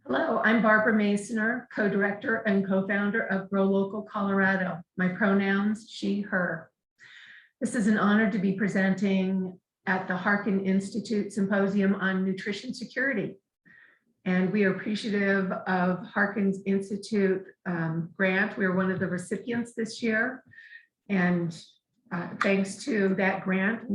Hello, I'm Barbara Masoner, co-director and co-founder of Grow Local Colorado. My pronouns, she, her. This is an honor to be presenting at the Harkin Institute Symposium on Nutrition Security. And we are appreciative of Harkin's Institute grant. We are one of the recipients this year. And thanks to that grant,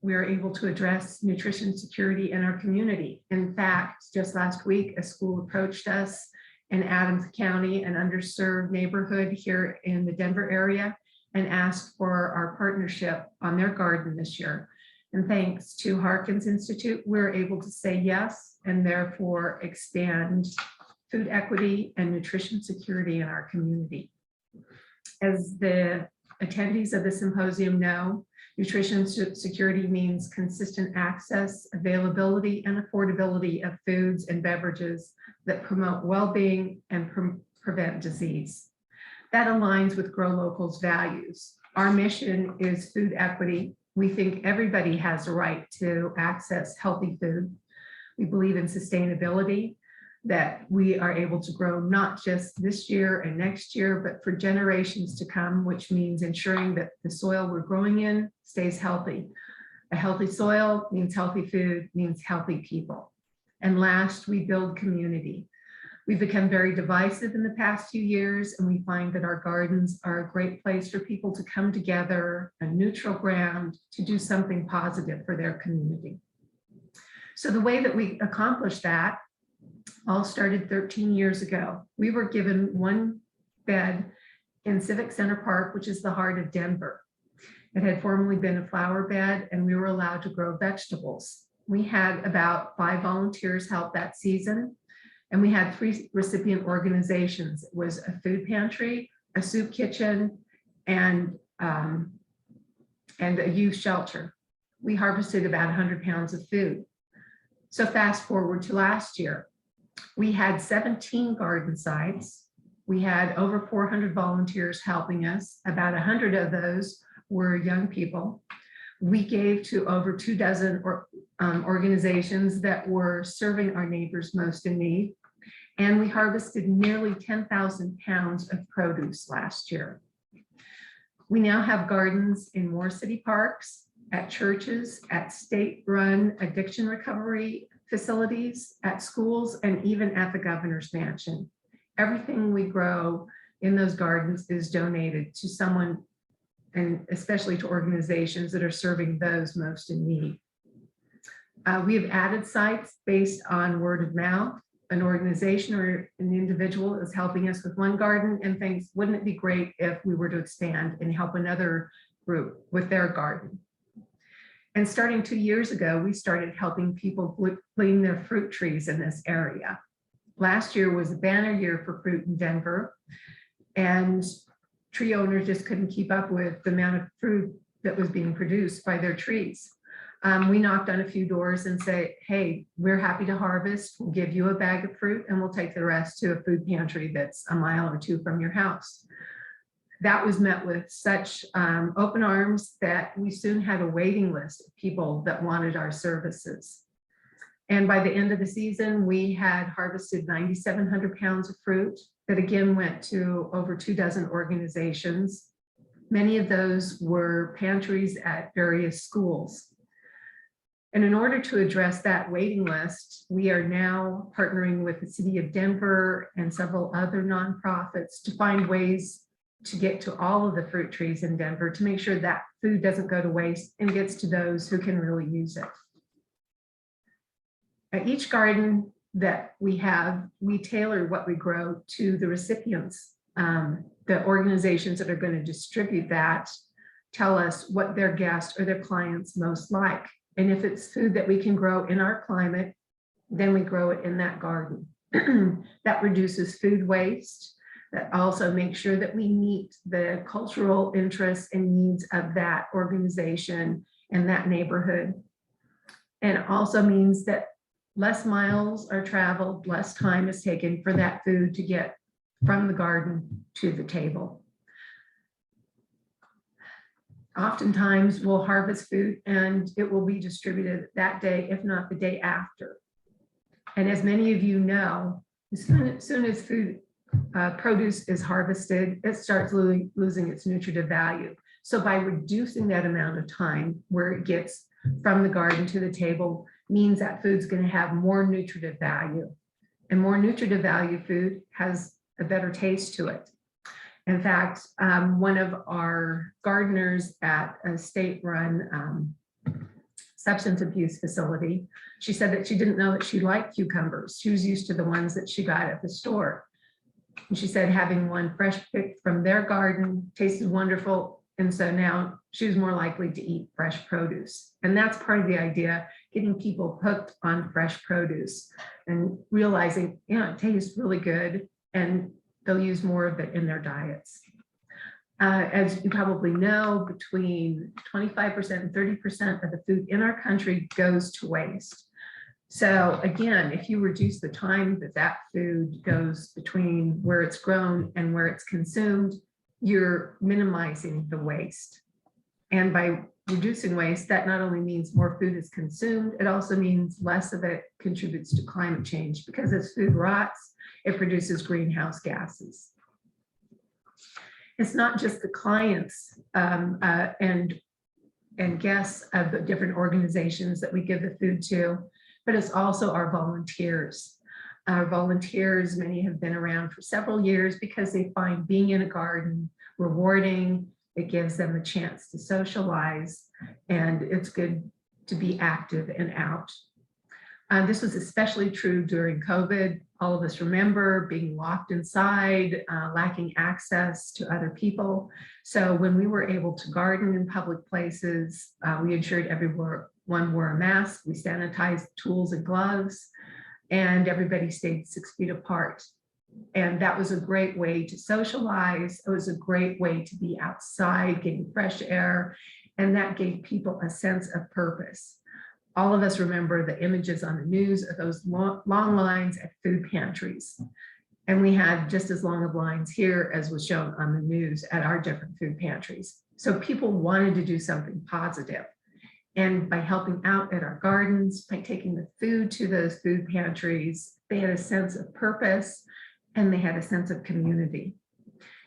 we are able to address nutrition security in our community. In fact, just last week, a school approached us in Adams County, an underserved neighborhood here in the Denver area, and asked for our partnership on their garden this year. And thanks to Harkins Institute, we're able to say yes, and therefore expand food equity and nutrition security in our community. As the attendees of the symposium know, nutrition security means consistent access, availability, and affordability of foods and beverages that promote well-being and prevent disease. That aligns with Grow Local's values. Our mission is food equity. We think everybody has a right to access healthy food. We believe in sustainability, that we are able to grow not just this year and next year, but for generations to come, which means ensuring that the soil we're growing in stays healthy. A healthy soil means healthy food, means healthy people. And last, we build community. We've become very divisive in the past few years, and we find that our gardens are a great place for people to come together, a neutral ground, to do something positive for their community. So the way that we accomplish that all started 13 years ago. We were given one bed in Civic Center Park, which is the heart of Denver. It had formerly been a flower bed, and we were allowed to grow vegetables. We had about 5 volunteers help that season, and we had 3 recipient organizations. It was a food pantry, a soup kitchen, and a youth shelter. We harvested about 100 pounds of food. So fast forward to last year. We had 17 garden sites. We had over 400 volunteers helping us. About 100 of those were young people. We gave to over 2 dozen organizations that were serving our neighbors most in need. And we harvested nearly 10,000 pounds of produce last year. We now have gardens in more city parks, at churches, at state-run addiction recovery facilities, at schools, and even at the governor's mansion. Everything we grow in those gardens is donated to someone, and especially to organizations that are serving those most in need. We have added sites based on word of mouth. An organization or an individual is helping us with one garden and thinks, wouldn't it be great if we were to expand and help another group with their garden? And starting 2 years ago, we started helping people clean their fruit trees in this area. Last year was a banner year for fruit in Denver, and tree owners just couldn't keep up with the amount of fruit that was being produced by their trees. We knocked on a few doors and say, hey, we're happy to harvest. We'll give you a bag of fruit and we'll take the rest to a food pantry that's a mile or 2 from your house. That was met with such open arms that we soon had a waiting list of people that wanted our services. And by the end of the season, we had harvested 9,700 pounds of fruit that again went to over 2 dozen organizations. Many of those were pantries at various schools. And in order to address that waiting list, we are now partnering with the city of Denver and several other nonprofits to find ways to get to all of the fruit trees in Denver to make sure that food doesn't go to waste and gets to those who can really use it. At each garden that we have, we tailor what we grow to the recipients. The organizations that are going to distribute that tell us what their guests or their clients most like. And if it's food that we can grow in our climate, then we grow it in that garden. That reduces food waste. That also makes sure that we meet the cultural interests and needs of that organization and that neighborhood. And it also means that less miles are traveled, less time is taken for that food to get from the garden to the table. Oftentimes we'll harvest food and it will be distributed that day, if not the day after. And as many of you know, As soon as food produce is harvested, it starts losing its nutritive value. So by reducing that amount of time where it gets from the garden to the table means that food's going to have more nutritive value. And more nutritive value food has a better taste to it. In fact, one of our gardeners at a state-run substance abuse facility, she said that she didn't know that she liked cucumbers. She was used to the ones that she got at the store. And she said having one fresh picked from their garden tasted wonderful. And so now she was more likely to eat fresh produce. And that's part of the idea, getting people hooked on fresh produce and realizing, it tastes really good and they'll use more of it in their diets. As you probably know, between 25% and 30% of the food in our country goes to waste. So again, if you reduce the time that food goes between where it's grown and where it's consumed, you're minimizing the waste. And by reducing waste, that not only means more food is consumed, it also means less of it contributes to climate change, because as food rots, it produces greenhouse gases. It's not just the clients and guests of the different organizations that we give the food to, but it's also our volunteers. Our volunteers, many have been around for several years because they find being in a garden rewarding. It gives them a chance to socialize, and it's good to be active and out. This was especially true during COVID. All of us remember being locked inside, lacking access to other people. So when we were able to garden in public places, we ensured everyone wore a mask, we sanitized tools and gloves, and everybody stayed 6 feet apart. And that was a great way to socialize. It was a great way to be outside, getting fresh air, and that gave people a sense of purpose. All of us remember the images on the news of those long lines at food pantries. And we had just as long of lines here as was shown on the news at our different food pantries. So people wanted to do something positive. And by helping out at our gardens, by taking the food to those food pantries, they had a sense of purpose and they had a sense of community.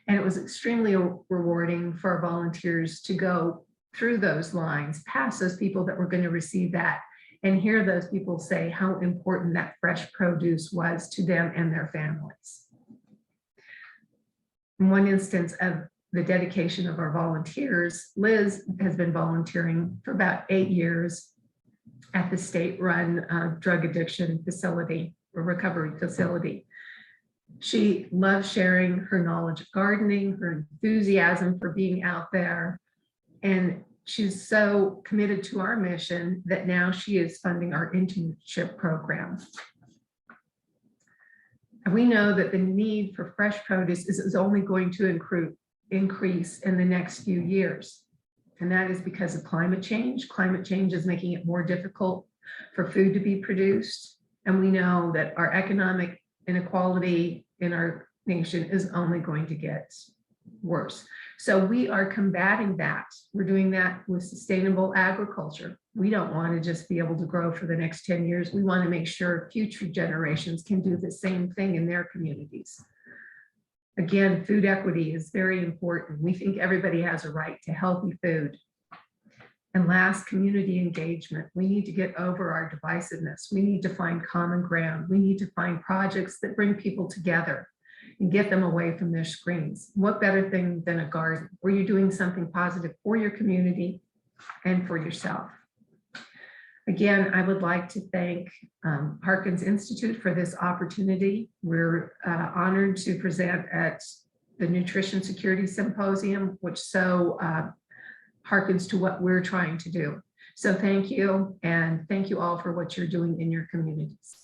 And it was extremely rewarding for our volunteers to go through those lines, past those people that were going to receive that, and hear those people say how important that fresh produce was to them and their families. In one instance of the dedication of our volunteers, Liz has been volunteering for about 8 years at the state-run drug addiction facility or recovery facility. She loves sharing her knowledge of gardening, her enthusiasm for being out there, and she's so committed to our mission that now she is funding our internship program. And we know that the need for fresh produce is only going to increase in the next few years. And that is because of climate change. Climate change is making it more difficult for food to be produced. And we know that our economic inequality in our nation is only going to get worse. So we are combating that. We're doing that with sustainable agriculture. We don't want to just be able to grow for the next 10 years. We want to make sure future generations can do the same thing in their communities. Again, food equity is very important. We think everybody has a right to healthy food. And last, community engagement. We need to get over our divisiveness. We need to find common ground. We need to find projects that bring people together and get them away from their screens. What better thing than a garden where you're doing something positive for your community and for yourself? Again, I would like to thank Harkins Institute for this opportunity. We're honored to present at the Nutrition Security Symposium, which so harkens to what we're trying to do. So thank you, and thank you all for what you're doing in your communities.